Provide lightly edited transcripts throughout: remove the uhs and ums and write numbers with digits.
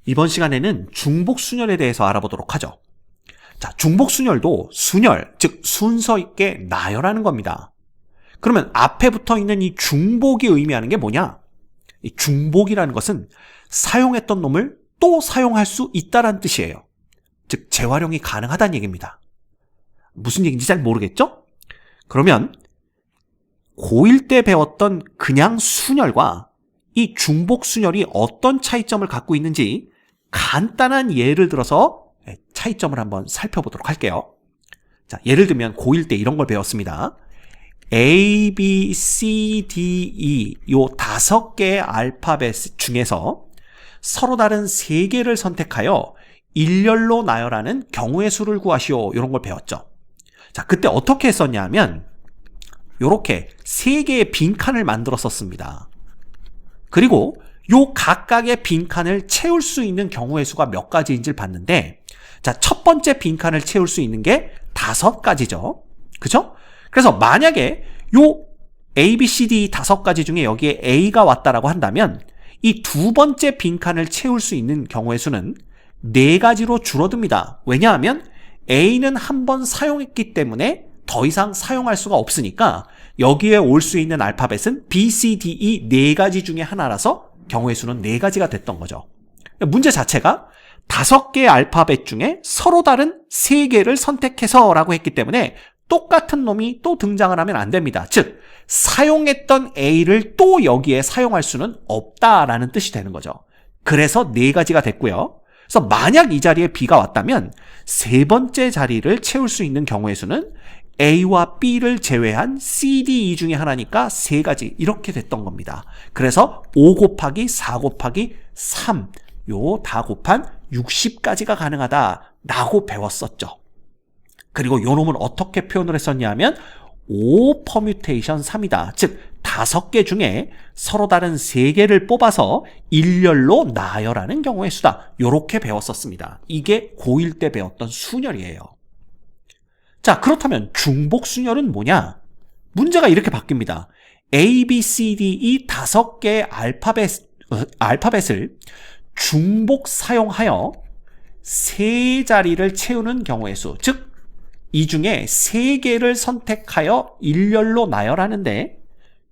이번 시간에는 중복순열에 대해서 알아보도록 하죠. 자, 중복순열도 순열, 즉 순서 있게 나열하는 겁니다. 그러면 앞에 붙어 있는 이 중복이 의미하는 게 뭐냐? 이 중복이라는 것은 사용했던 놈을 또 사용할 수 있다는 뜻이에요. 즉 재활용이 가능하다는 얘기입니다. 무슨 얘기인지 잘 모르겠죠? 그러면 고1 때 배웠던 그냥 순열과 이 중복순열이 어떤 차이점을 갖고 있는지 간단한 예를 들어서 차이점을 한번 살펴보도록 할게요. 자, 예를 들면 고1 때 이런 걸 배웠습니다. A, B, C, D, E 요 5개의 알파벳 중에서 서로 다른 3개를 선택하여 일렬로 나열하는 경우의 수를 구하시오. 이런 걸 배웠죠. 자, 그때 어떻게 했었냐 하면 요렇게 3개의 빈칸을 만들었었습니다. 그리고 요 각각의 빈칸을 채울 수 있는 경우의 수가 몇 가지인지를 봤는데, 자, 첫 번째 빈칸을 채울 수 있는 게 5가지죠. 그죠? 그래서 만약에 요 A, B, C, D 5가지 중에 여기에 A가 왔다라고 한다면 이 두 번째 빈칸을 채울 수 있는 경우의 수는 4가지로 줄어듭니다. 왜냐하면 A는 한 번 사용했기 때문에 더 이상 사용할 수가 없으니까 여기에 올 수 있는 알파벳은 B, C, D, E 4가지 중에 하나라서 경우의 수는 4가지가 됐던 거죠. 문제 자체가 5개의 알파벳 중에 서로 다른 3개를 선택해서 라고 했기 때문에 똑같은 놈이 또 등장을 하면 안 됩니다. 즉 사용했던 A를 또 여기에 사용할 수는 없다라는 뜻이 되는 거죠. 그래서 4가지가 됐고요. 그래서 만약 이 자리에 B가 왔다면 세 번째 자리를 채울 수 있는 경우의 수는 A와 B를 제외한 C, D, E 중에 하나니까 3가지 이렇게 됐던 겁니다. 그래서 5 곱하기 4 곱하기 3 요 다 곱한 60까지가 가능하다라고 배웠었죠. 그리고 요 놈은 어떻게 표현을 했었냐면 5 퍼뮤테이션 3이다. 즉 5개 중에 서로 다른 3개를 뽑아서 일렬로 나열하는 경우의 수다. 요렇게 배웠었습니다. 이게 고1 때 배웠던 순열이에요. 자, 그렇다면 중복순열은 뭐냐? 문제가 이렇게 바뀝니다. A, B, C, D, E 5개의 알파벳을 중복 사용하여 3자리를 채우는 경우의 수, 즉 이 중에 3개를 선택하여 일렬로 나열하는데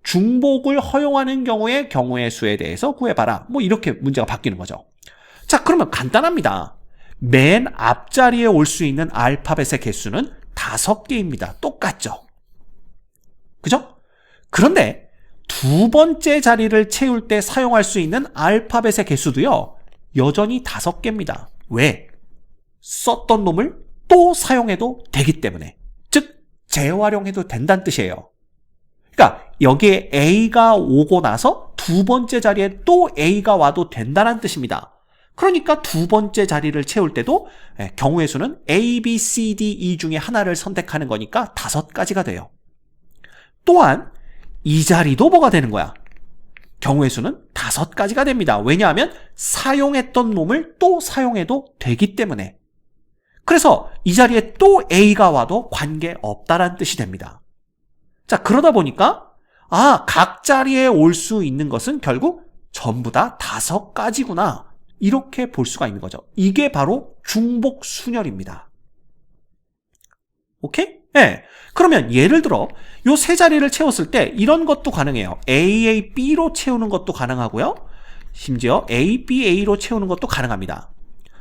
중복을 허용하는 경우의 수에 대해서 구해봐라. 뭐 이렇게 문제가 바뀌는 거죠. 자, 그러면 간단합니다. 맨 앞자리에 올 수 있는 알파벳의 개수는 5개입니다. 똑같죠? 그죠? 그런데 두 번째 자리를 채울 때 사용할 수 있는 알파벳의 개수도요, 여전히 5개입니다. 왜? 썼던 놈을 또 사용해도 되기 때문에. 즉, 재활용해도 된다는 뜻이에요. 그러니까 여기에 A가 오고 나서 두 번째 자리에 또 A가 와도 된다는 뜻입니다. 그러니까 두 번째 자리를 채울 때도 경우의 수는 A, B, C, D, E 중에 하나를 선택하는 거니까 5가지가 돼요. 또한 이 자리도 뭐가 되는 거야? 경우의 수는 5가지가 됩니다. 왜냐하면 사용했던 놈을 또 사용해도 되기 때문에. 그래서 이 자리에 또 A가 와도 관계없다라는 뜻이 됩니다. 자, 그러다 보니까 각 자리에 올 수 있는 것은 결국 전부 다 5가지구나. 이렇게 볼 수가 있는 거죠. 이게 바로 중복순열입니다. 오케이? 네. 그러면 예를 들어 요 세 자리를 채웠을 때 이런 것도 가능해요. A, B로 채우는 것도 가능하고요. 심지어 A, B, A로 채우는 것도 가능합니다.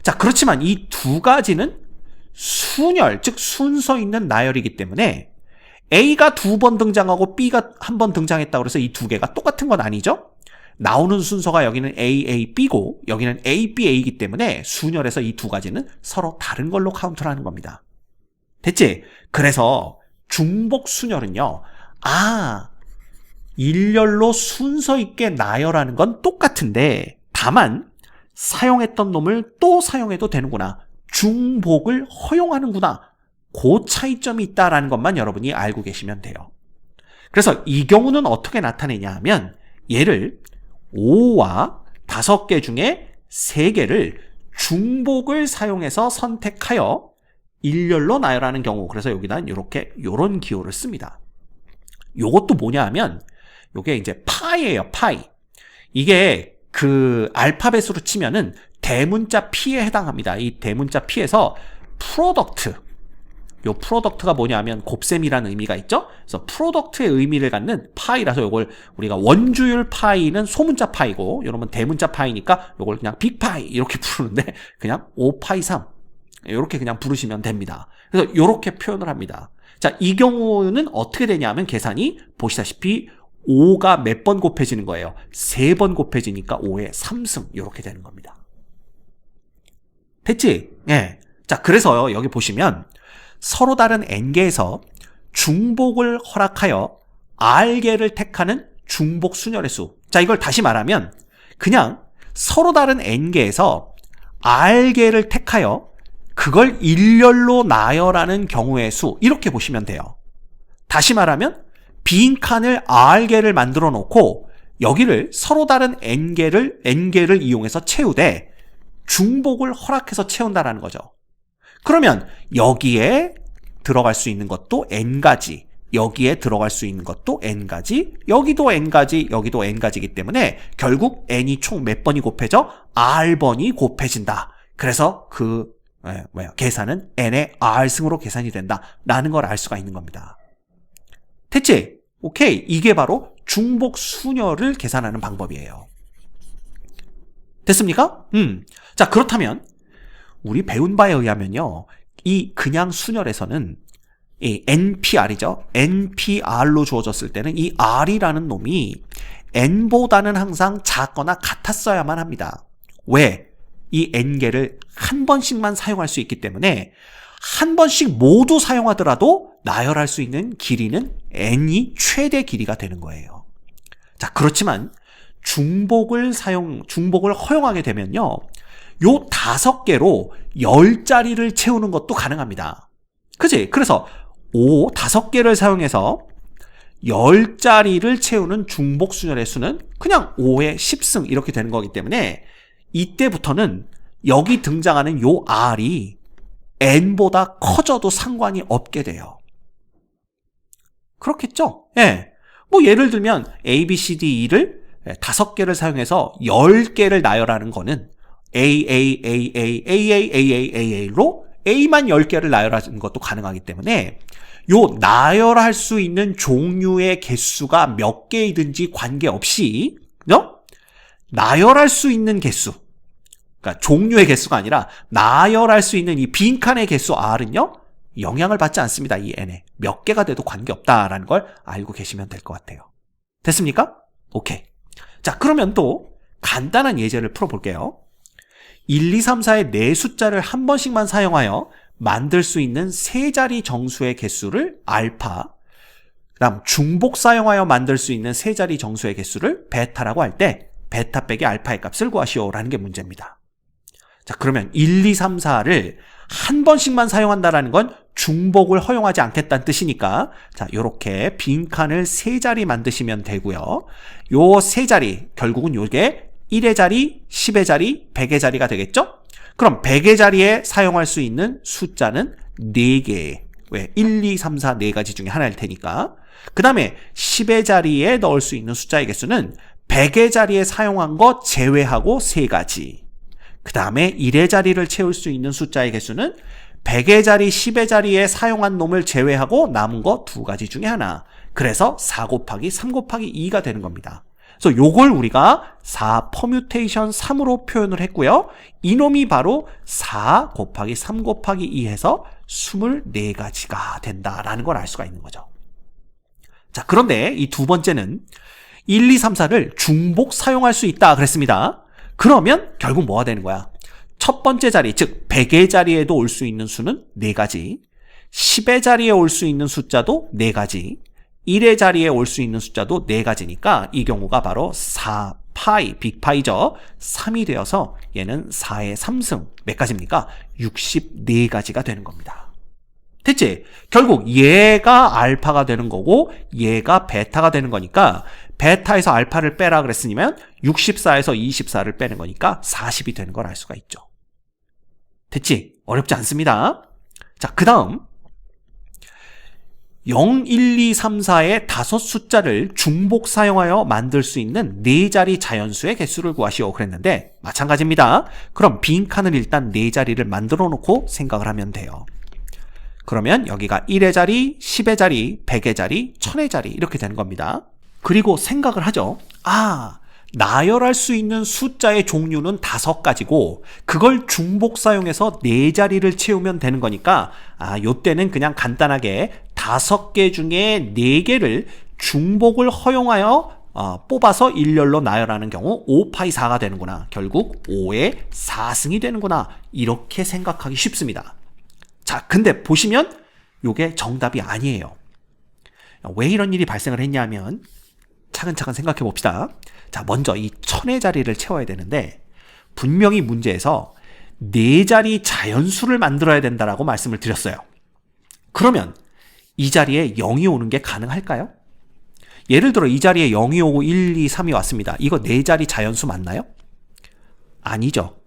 자, 그렇지만 이 2가지는 순열, 즉 순서 있는 나열이기 때문에 A가 2번 등장하고 B가 1번 등장했다고 해서 이 2개가 똑같은 건 아니죠? 나오는 순서가 여기는 A, B고 여기는 A, B, A이기 때문에 순열에서 이 2가지는 서로 다른 걸로 카운트를 하는 겁니다. 됐지? 그래서 중복순열은요, 일렬로 순서 있게 나열하는 건 똑같은데 다만 사용했던 놈을 또 사용해도 되는구나. 중복을 허용하는구나. 그 차이점이 있다라는 것만 여러분이 알고 계시면 돼요. 그래서 이 경우는 어떻게 나타내냐 하면 얘를 5와 5개 중에 3개를 중복을 사용해서 선택하여 일렬로 나열하는 경우, 그래서 여기다 요런 기호를 씁니다. 요것도 뭐냐 하면 요게 이제 파이예요. 파이. 이게 그 알파벳으로 치면은 대문자 P에 해당합니다. 이 대문자 P에서 프로덕트, 요 프로덕트가 뭐냐면 곱셈이라는 의미가 있죠. 그래서 프로덕트의 의미를 갖는 파이라서 요걸 우리가 원주율 파이는 소문자 파이고, 여러분 대문자 파이니까 요걸 그냥 빅파이 이렇게 부르는데 그냥 5파이 3 이렇게 그냥 부르시면 됩니다. 그래서 이렇게 표현을 합니다. 자, 이 경우는 어떻게 되냐면 계산이 보시다시피 5가 몇 번 곱해지는 거예요. 3번 곱해지니까 5의 3승 이렇게 되는 겁니다. 됐지? 예. 자, 그래서요, 여기 보시면 서로 다른 n개에서 중복을 허락하여 r개를 택하는 중복 순열의 수. 자, 이걸 다시 말하면 그냥 서로 다른 n개에서 r개를 택하여 그걸 일렬로 나열하는 경우의 수, 이렇게 보시면 돼요. 다시 말하면 빈칸을 r개를 만들어 놓고 여기를 서로 다른 n개를 이용해서 채우되 중복을 허락해서 채운다라는 거죠. 그러면 여기에 들어갈 수 있는 것도 n가지, 여기에 들어갈 수 있는 것도 n가지, 여기도 n가지, 여기도 n가지이기 때문에 결국 n이 총 몇 번이 곱해져? r번이 곱해진다. 그래서 계산은 n의 r승으로 계산이 된다라는 걸 알 수가 있는 겁니다. 됐지? 오케이. 이게 바로 중복 순열을 계산하는 방법이에요. 됐습니까? 자, 그렇다면 우리 배운 바에 의하면요, 이 그냥 순열에서는 이 NPR이죠. NPR로 주어졌을 때는 이 R이라는 놈이 N보다는 항상 작거나 같았어야만 합니다. 왜? 이 N개를 한 번씩만 사용할 수 있기 때문에 한 번씩 모두 사용하더라도 나열할 수 있는 길이는 N이 최대 길이가 되는 거예요. 자, 그렇지만 중복을 허용하게 되면요, 요 5개로 10자리를 채우는 것도 가능합니다. 그치? 그래서 5개를 사용해서 10자리를 채우는 중복 순열의 수는 그냥 5의 10승 이렇게 되는 거기 때문에 이때부터는 여기 등장하는 요 R이 N보다 커져도 상관이 없게 돼요. 그렇겠죠? 예. 뭐 예를 들면 A, B, C, D, E를 5개를 사용해서 10개를 나열하는 거는 AAAAAAAA로 A만 10개를 나열하는 것도 가능하기 때문에 요 나열할 수 있는 종류의 개수가 몇 개이든지 관계없이 나열할 수 있는 개수, 그러니까 종류의 개수가 아니라 나열할 수 있는 이 빈칸의 개수 R은요, 영향을 받지 않습니다. 이 N에 몇 개가 돼도 관계없다라는 걸 알고 계시면 될 것 같아요. 됐습니까? 오케이. 자, 그러면 또 간단한 예제를 풀어볼게요. 1, 2, 3, 4의 네 숫자를 한 번씩만 사용하여 만들 수 있는 세 자리 정수의 개수를 알파, 그다음 중복 사용하여 만들 수 있는 세 자리 정수의 개수를 베타라고 할 때 베타 빼기 알파의 값을 구하시오라는 게 문제입니다. 자, 그러면 1, 2, 3, 4를 한 번씩만 사용한다라는 건 중복을 허용하지 않겠다는 뜻이니까, 자, 요렇게 빈칸을 세 자리 만드시면 되고요. 요 세 자리, 결국은 요게 1의 자리, 10의 자리, 100의 자리가 되겠죠? 그럼 100의 자리에 사용할 수 있는 숫자는 4개. 왜? 1, 2, 3, 4, 4가지 중에 하나일 테니까. 그 다음에 10의 자리에 넣을 수 있는 숫자의 개수는 100의 자리에 사용한 것 제외하고 3가지. 그 다음에 1의 자리를 채울 수 있는 숫자의 개수는 100의 자리, 10의 자리에 사용한 놈을 제외하고 남은 거 2가지 중에 하나. 그래서 4 곱하기 3 곱하기 2가 되는 겁니다. 그래서 요걸 우리가 4 퍼뮤테이션 3으로 표현을 했고요. 이놈이 바로 4 곱하기 3 곱하기 2 해서 24가지가 된다라는 걸 알 수가 있는 거죠. 자, 그런데 이 두 번째는 1, 2, 3, 4를 중복 사용할 수 있다 그랬습니다. 그러면 결국 뭐가 되는 거야? 첫 번째 자리, 즉 100의 자리에도 올 수 있는 수는 4가지, 10의 자리에 올 수 있는 숫자도 4가지, 1의 자리에 올 수 있는 숫자도 4가지니까 이 경우가 바로 4파이, 빅파이죠. 3이 되어서 얘는 4의 3승, 몇 가지입니까? 64가지가 되는 겁니다. 됐지? 결국 얘가 알파가 되는 거고 얘가 베타가 되는 거니까 베타에서 알파를 빼라 그랬으면 64에서 24를 빼는 거니까 40이 되는 걸 알 수가 있죠. 됐지? 어렵지 않습니다. 자, 그 다음 0, 1, 2, 3, 4의 다섯 숫자를 중복 사용하여 만들 수 있는 4자리 자연수의 개수를 구하시오 그랬는데 마찬가지입니다. 그럼 빈 칸을 일단 4자리를 만들어 놓고 생각을 하면 돼요. 그러면 여기가 1의 자리, 10의 자리, 100의 자리, 1000의 자리 이렇게 되는 겁니다. 그리고 생각을 하죠. 나열할 수 있는 숫자의 종류는 5가지고 그걸 중복 사용해서 4자리를 채우면 되는 거니까 요때는 그냥 간단하게 5개 중에 4개를 중복을 허용하여 뽑아서 일렬로 나열하는 경우 5파이 4가 되는구나. 결국 5의 4승이 되는구나. 이렇게 생각하기 쉽습니다. 자, 근데 보시면 요게 정답이 아니에요. 왜 이런 일이 발생을 했냐면 차근차근 생각해 봅시다. 자, 먼저 이 1000의 자리를 채워야 되는데 분명히 문제에서 4자리 자연수를 만들어야 된다라고 말씀을 드렸어요. 그러면 이 자리에 0이 오는 게 가능할까요? 예를 들어 이 자리에 0이 오고 1, 2, 3이 왔습니다. 이거 4자리 자연수 맞나요? 아니죠.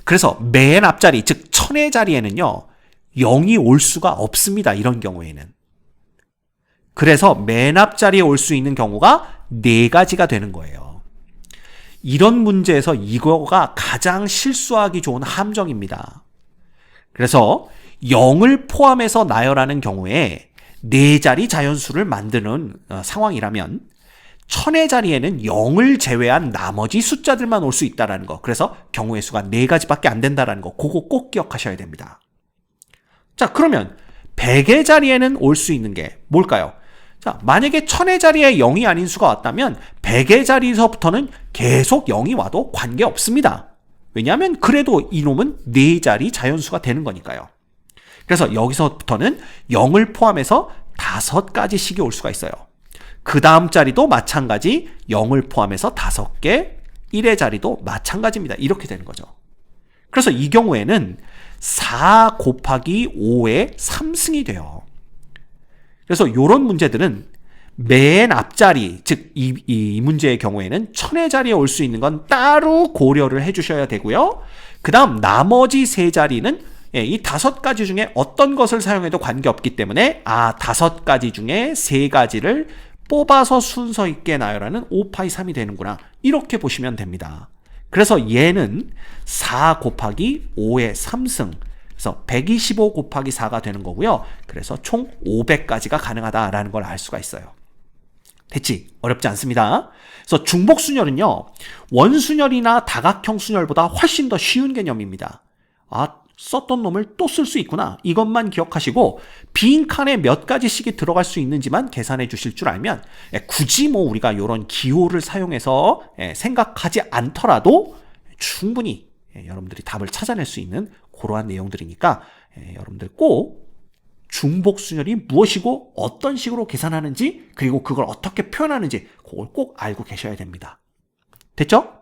그래서 맨 앞자리, 즉 1000의 자리에는요 0이 올 수가 없습니다. 이런 경우에는. 그래서 맨 앞자리에 올 수 있는 경우가 4가지가 되는 거예요. 이런 문제에서 이거가 가장 실수하기 좋은 함정입니다. 그래서 0을 포함해서 나열하는 경우에 4자리 자연수를 만드는 상황이라면 1000의 자리에는 0을 제외한 나머지 숫자들만 올 수 있다는 거. 그래서 경우의 수가 4가지밖에 안 된다는 거. 그거 꼭 기억하셔야 됩니다. 자, 그러면 100의 자리에는 올 수 있는 게 뭘까요? 자, 만약에 1000의 자리에 0이 아닌 수가 왔다면 100의 자리에서부터는 계속 0이 와도 관계없습니다. 왜냐하면 그래도 이놈은 4자리 자연수가 되는 거니까요. 그래서 여기서부터는 0을 포함해서 5가지씩이 올 수가 있어요. 그 다음 자리도 마찬가지 0을 포함해서 5개, 1의 자리도 마찬가지입니다. 이렇게 되는 거죠. 그래서 이 경우에는 4 곱하기 5의 3승이 돼요. 그래서 이런 문제들은 맨 앞자리, 즉 이 문제의 경우에는 1000의 자리에 올 수 있는 건 따로 고려를 해주셔야 되고요. 그 다음 나머지 3자리는 이 5가지 중에 어떤 것을 사용해도 관계없기 때문에 5가지 중에 3가지를 뽑아서 순서 있게 나열하는 5파이 3이 되는구나. 이렇게 보시면 됩니다. 그래서 얘는 4 곱하기 5의 3승, 그래서 125 곱하기 4가 되는 거고요. 그래서 총 500가지가 가능하다라는 걸 알 수가 있어요. 됐지? 어렵지 않습니다. 그래서 중복순열은요, 원순열이나 다각형 순열보다 훨씬 더 쉬운 개념입니다. 썼던 놈을 또 쓸 수 있구나. 이것만 기억하시고 빈 칸에 몇 가지씩이 들어갈 수 있는지만 계산해 주실 줄 알면 굳이 우리가 이런 기호를 사용해서 생각하지 않더라도 충분히 여러분들이 답을 찾아낼 수 있는 그러한 내용들이니까 여러분들 꼭 중복순열이 무엇이고 어떤 식으로 계산하는지 그리고 그걸 어떻게 표현하는지 그걸 꼭 알고 계셔야 됩니다. 됐죠?